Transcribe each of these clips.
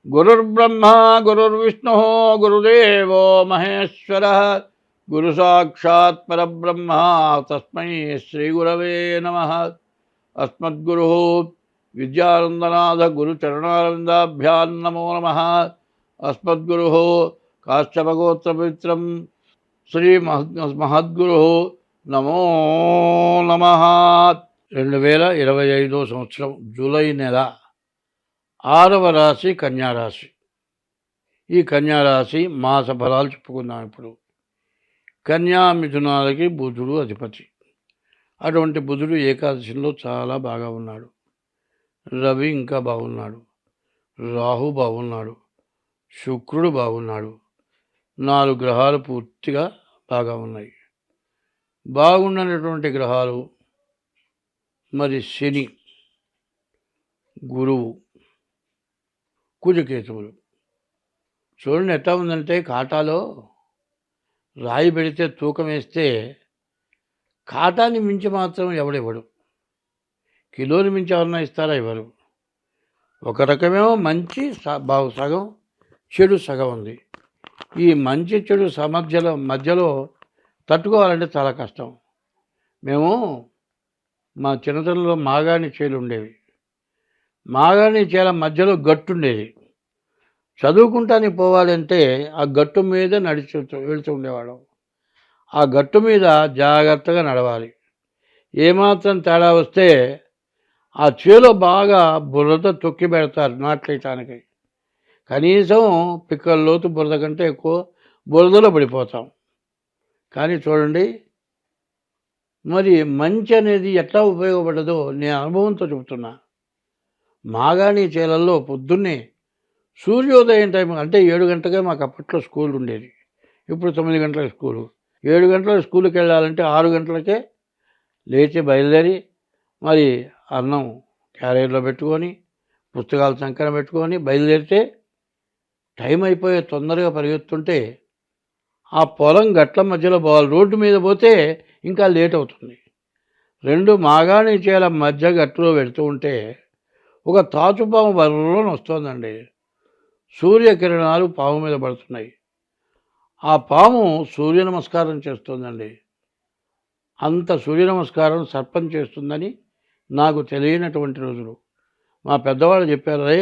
గురుర్బ్రహ్మ గురుర్విష్ణు గురుదేవో మహేశ్వర గురు సాక్షాత్ పరబ్రహ్మ తస్మై శ్రీ గురవే నమః. అస్మద్గురు విద్యానందనాథ గురు చరణారవిందాభ్యాం నమో నమః. అస్మద్గురు కాశ్యపగోత్రపవిత్రం శ్రీ మహద్గురు నమో నమః. 2025 సంవత్సరం జూలై నెల 6వ రాశి కన్యారాశి. ఈ కన్యారాశి మాస ఫలాలు చెప్పుకుందాం. ఇప్పుడు కన్యా మిథునాలకి బుధుడు అధిపతి. అటువంటి బుధుడు ఏకాదశిలో చాలా బాగా ఉన్నాడు. రవి ఇంకా బాగున్నాడు, రాహు బాగున్నాడు, శుక్రుడు బాగున్నాడు. 4 గ్రహాలు పూర్తిగా బాగా ఉన్నాయి. బాగున్నటువంటి గ్రహాలు మరి శని, గురువు, కుజకేతువులు. చూడండి ఎట్లా ఉందంటే, కాటాలో రాయి పెడితే తూకం వేస్తే కాటాన్ని మించి మాత్రం ఎవడివ్వడు. కిలోని మించి ఎవరన్నా ఇస్తారా? ఇవ్వరు. ఒక రకమేమో మంచి సగం, చెడు సగం ఉంది. ఈ మంచి చెడు మధ్యలో తట్టుకోవాలంటే చాలా కష్టం. మేము మా చిన్నతనంలో మాగాణి చేలు ఉండేవి. మాగాణి చేల మధ్యలో గట్టు ఉండేది. చదువుకుంటానికి పోవాలంటే ఆ గట్టు మీద వెళుతూ ఉండేవాళ్ళం. ఆ గట్టు మీద జాగ్రత్తగా నడవాలి. ఏమాత్రం తేడా వస్తే ఆ చేలో బాగా బురద తొక్కి పెడతారు నాట్లేయటానికి. కనీసం పిక్కల లోతు బురద కంటే ఎక్కువ బురదలో పడిపోతాం. కానీ చూడండి, మరి మంచి అనేది ఎట్లా ఉపయోగపడదో నేను అనుభవంతో చెబుతున్నా. మాగాణి చేలల్లో పొద్దున్నే సూర్యోదయం టైం అంటే 7 గంటలకే మాకు అప్పట్లో స్కూల్ ఉండేది. ఇప్పుడు 9 గంటలకు స్కూలు. 7 గంటలకు స్కూల్కి వెళ్ళాలంటే 6 గంటలకే లేచి బయలుదేరి మరి అన్నం క్యారియర్లో పెట్టుకొని పుస్తకాలు సంకరం పెట్టుకొని బయలుదేరితే టైం అయిపోయే తొందరగా పరిగెత్తుంటే ఆ పొలం గట్ల మధ్యలో పోవాలి. రోడ్డు మీద పోతే ఇంకా లేట్ అవుతుంది. 2 మాగాణి చేల మధ్య గట్టులో వెళుతూ ఉంటే ఒక తాచుపాము బర్రలోని వస్తుందండి. సూర్యకిరణాలు పాము మీద పడుతున్నాయి. ఆ పాము సూర్య నమస్కారం చేస్తుందండి. అంత సూర్య నమస్కారం సర్పం చేస్తుందని నాకు తెలియనటువంటి రోజులు. మా పెద్దవాళ్ళు చెప్పారే,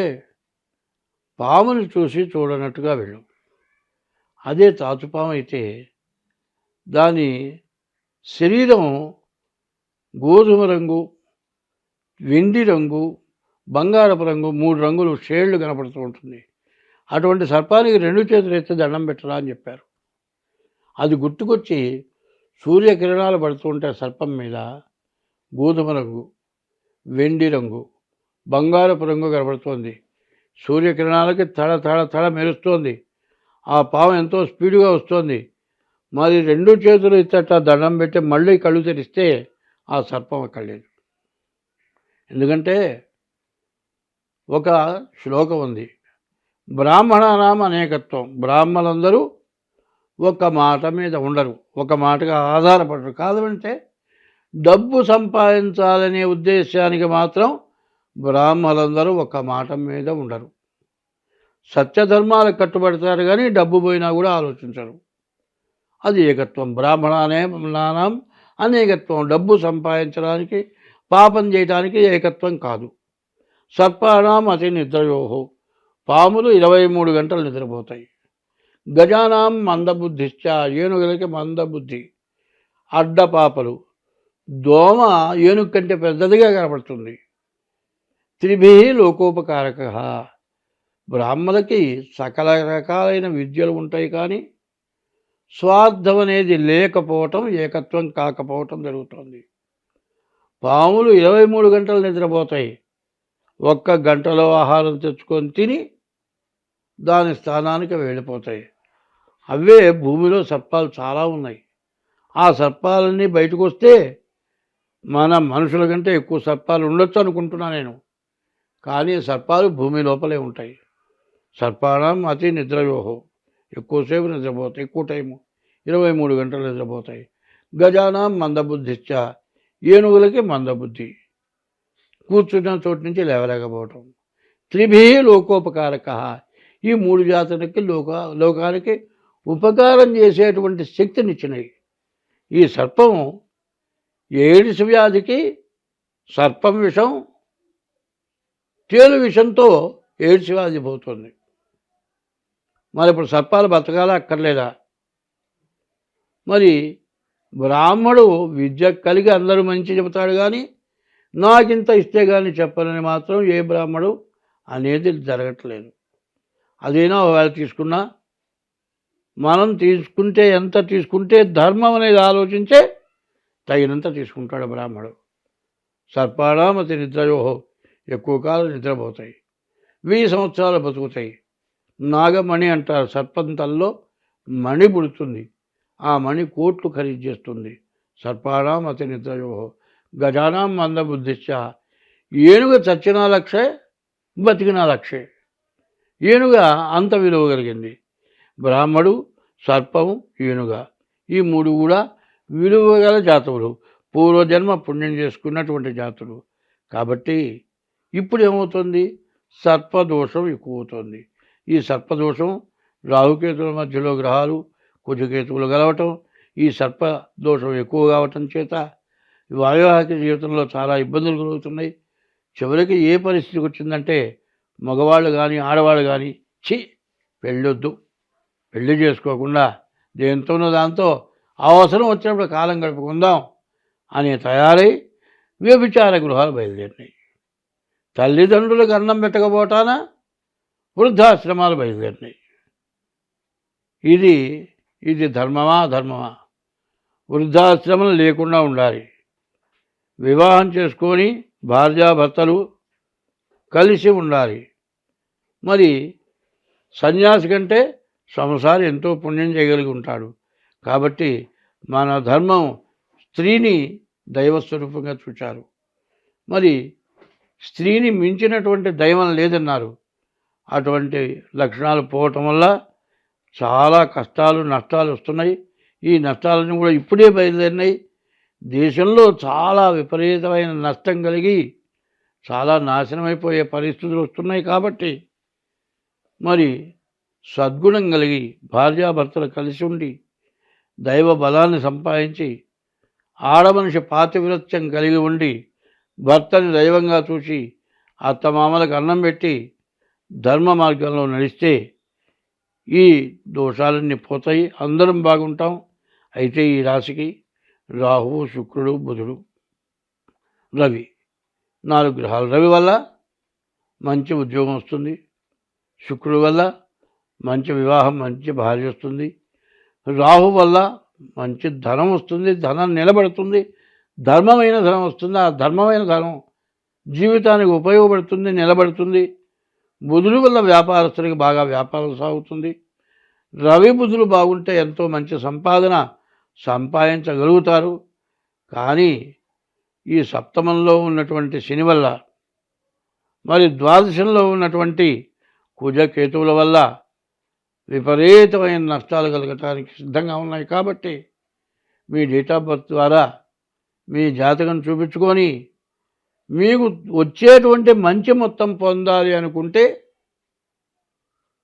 పాముని చూసి చూడనట్టుగా వెళ్ళు. అదే తాచుపాము అయితే దాని శరీరం గోధుమ రంగు, వెండి రంగు, బంగారపు రంగు, 3 రంగులు షేడ్లు కనపడుతూ ఉంటుంది. అటువంటి సర్పానికి 2 చేతులు ఎత్తి దండం పెట్టరా అని చెప్పారు. అది గుర్తుకొచ్చి సూర్యకిరణాలు పడుతూ ఉంటే సర్పం మీద గోధుమ రంగు, వెండి రంగు, బంగారపు రంగు కనపడుతోంది. సూర్యకిరణాలకి తడ మెరుస్తోంది. ఆ పాము ఎంతో స్పీడ్గా వస్తుంది. మరి 2 చేతులు ఇచ్చట దండం పెట్టి మళ్ళీ కళ్ళు తెరిస్తే ఆ సర్పం అక్కడ లేదు. ఎందుకంటే ఒక శ్లోకం ఉంది, బ్రాహ్మణానాం అనేకత్వం. బ్రాహ్మణులందరూ ఒక మాట మీద ఉండరు, ఒక మాటగా ఆధారపడరు. కాదంటే డబ్బు సంపాదించాలనే ఉద్దేశానికి మాత్రం బ్రాహ్మణులందరూ ఒక మాట మీద ఉండరు. సత్యధర్మాలకు కట్టుబడతారు కానీ డబ్బు పోయినా కూడా ఆలోచించరు. అది ఏకత్వం. బ్రాహ్మణానాం అనేకత్వం. డబ్బు సంపాదించడానికి, పాపం చేయడానికి ఏకత్వం కాదు. సర్పానాం అతి నిద్రయోహో. పాములు 23 గంటలు నిద్రపోతాయి. గజానాం మందబుద్ధిశ్చ. ఏనుగులకి మందబుద్ధి. అడ్డపాపలు. దోమ ఏనుగు కంటే పెద్దదిగా కనపడుతుంది. త్రిభి లోకోపకారక. బ్రాహ్మణులకి సకల రకాలైన విద్యలు ఉంటాయి కానీ స్వార్థం అనేది లేకపోవటం, ఏకత్వం కాకపోవటం జరుగుతుంది. పాములు 23 గంటలు నిద్రపోతాయి. 1 గంటలో ఆహారం తెచ్చుకొని తిని దాని స్థానానికి వెళ్ళిపోతాయి. అవే భూమిలో సర్పాలు చాలా ఉన్నాయి. ఆ సర్పాలన్నీ బయటకు వస్తే మన మనుషుల కంటే ఎక్కువ సర్పాలు ఉండొచ్చు అనుకుంటున్నా నేను. కానీ సర్పాలు భూమి లోపలే ఉంటాయి. సర్పాణం అతి నిద్రయోహో. ఎక్కువసేపు నిద్రపోతాయి, ఎక్కువ టైము 23 గంటలు నిద్రపోతాయి. గజానాం మందబుద్ధిశ్చ. ఏనుగులకి మందబుద్ధి. కూర్చున్న చోటు నుంచి లేవలేకపోవటం. త్రిభి లోకోపకారక. ఈ 3 జాతులకి లోకానికి ఉపకారం చేసేటువంటి శక్తినిచ్చినాయి. ఈ సర్పం ఎయిడ్స్ వ్యాధికి సర్పం విషం, తేలు విషంతో ఎయిడ్స్ వ్యాధి పోతుంది. మరి ఇప్పుడు సర్పాలు బతకాలా అక్కర్లేదా? మరి బ్రాహ్మడు విద్య కలిగి అందరూ మంచి చెబుతాడు, కానీ నాకింత ఇస్తే కానీ చెప్పనని మాత్రం ఏ బ్రాహ్మడు అనేది జరగట్లేదు. అదేనా ఒకవేళ తీసుకున్నా మనం తీసుకుంటే ఎంత తీసుకుంటే ధర్మం అనేది ఆలోచించే తగినంత తీసుకుంటాడు బ్రాహ్మడు. సర్పాణామతి నిద్రయోహో, ఎక్కువ కాలం నిద్రపోతాయి, 1000 సంవత్సరాలు బతుకుతాయి. నాగమణి అంటారు, సర్పంతల్లో మణి పుడుతుంది, ఆ మణి కోట్లు ఖరీదు చేస్తుంది. సర్పాణం అతి నిద్రయోహో గజానాం మందబుద్ధిశ్చ, ఏనుగ చచ్చినా లక్షే, బతికినా లక్షే. ఏనుగ అంత విలువ కలిగింది. బ్రాహ్మడు, సర్పము, ఏనుగ ఈ 3 కూడా విలువ గల జాతువులు, పూర్వజన్మ పుణ్యం చేసుకున్నటువంటి జాతులు. కాబట్టి ఇప్పుడు ఏమవుతుంది? సర్పదోషం ఎక్కువ అవుతుంది. ఈ సర్పదోషం రాహుకేతుల మధ్యలో గ్రహాలు కుజకేతువులు గలవటం, ఈ సర్పదోషం ఎక్కువ కావటం చేత వైవాహిక జీవితంలో చాలా ఇబ్బందులు కలుగుతున్నాయి. చివరికి ఏ పరిస్థితికి వచ్చిందంటే మగవాళ్ళు కానీ ఆడవాళ్ళు కానీ పెళ్ళొద్దు, పెళ్లి చేసుకోకుండా దేంతోనో దాంతో అవసరం వచ్చినప్పుడు కాలం గడుపుకుందాం అని తయారై వ్యభిచార గృహాలు బయలుదేరినాయి. తల్లిదండ్రులకు అన్నం పెట్టకపోవటాన వృద్ధాశ్రమాలు బయలుదేరినాయి. ఇది ధర్మమా? వృద్ధాశ్రమం లేకుండా ఉండాలి. వివాహం చేసుకొని భార్యాభర్తలు కలిసి ఉండాలి. మరి సన్యాసి కంటే సంసారి ఎంతో పుణ్యం చేయగలిగి ఉంటాడు. కాబట్టి మన ధర్మం స్త్రీని దైవస్వరూపంగా చూచారు. మరి స్త్రీని మించినటువంటి దైవం లేదన్నారు. అటువంటి లక్షణాలు పోవటం వల్ల చాలా కష్టాలు నష్టాలు వస్తున్నాయి. ఈ నష్టాలన్నీ కూడా ఇప్పుడే బయలుదేరినాయి. దేశంలో చాలా విపరీతమైన నష్టం కలిగి చాలా నాశనమైపోయే పరిస్థితులు వస్తున్నాయి. కాబట్టి మరి సద్గుణం కలిగి భార్యాభర్తలు కలిసి ఉండి దైవ బలాన్ని సంపాదించి ఆడమనిషి పాతివ్రత్యం కలిగి ఉండి భర్తని దైవంగా చూసి అత్తమామలకు అన్నం పెట్టి ధర్మ మార్గంలో నడిస్తే ఈ దోషాలన్నీ పోతాయి, అందరం బాగుంటాం. అయితే ఈ రాశికి రాహువు, శుక్రుడు, బుధుడు, రవి 4 గ్రహాలు. రవి వల్ల మంచి ఉద్యోగం వస్తుంది, శుక్రుడు వల్ల మంచి వివాహం, మంచి భార్య వస్తుంది, రాహు వల్ల మంచి ధనం వస్తుంది, ధనం నిలబడుతుంది, ధర్మమైన ధనం వస్తుంది. ఆ ధర్మమైన ధనం జీవితానికి ఉపయోగపడుతుంది, నిలబడుతుంది. బుధుడు వల్ల వ్యాపారస్తునికి బాగా వ్యాపారం సాగుతుంది. రవి బుధులు బాగుంటే ఎంతో మంచి సంపాదన సంపాదించగలుగుతారు. కానీ ఈ సప్తమంలో ఉన్నటువంటి శని వల్ల, మరి ద్వాదశంలో ఉన్నటువంటి కుజకేతువుల వల్ల విపరీతమైన నష్టాలు కలగటానికి సిద్ధంగా ఉన్నాయి. కాబట్టి మీ డేట్ ఆఫ్ బర్త్ ద్వారా మీ జాతకం చూపించుకొని మీకు వచ్చేటువంటి మంచి మొత్తం పొందాలి అనుకుంటే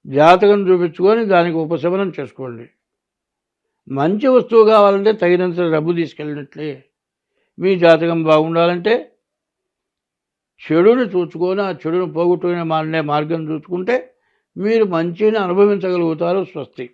జాతకం చూపించుకొని దానికి ఉపశమనం చేసుకోండి. మంచి వస్తువు కావాలంటే తగినంత డబ్బు తీసుకెళ్ళినట్లే. మీ జాతకం బాగుండాలంటే చెడుని చూసుకొని ఆ చెడును పోగొట్టుకునే మార్గం చూసుకుంటే మీరు మంచిని అనుభవించగలుగుతారు. స్వస్తి.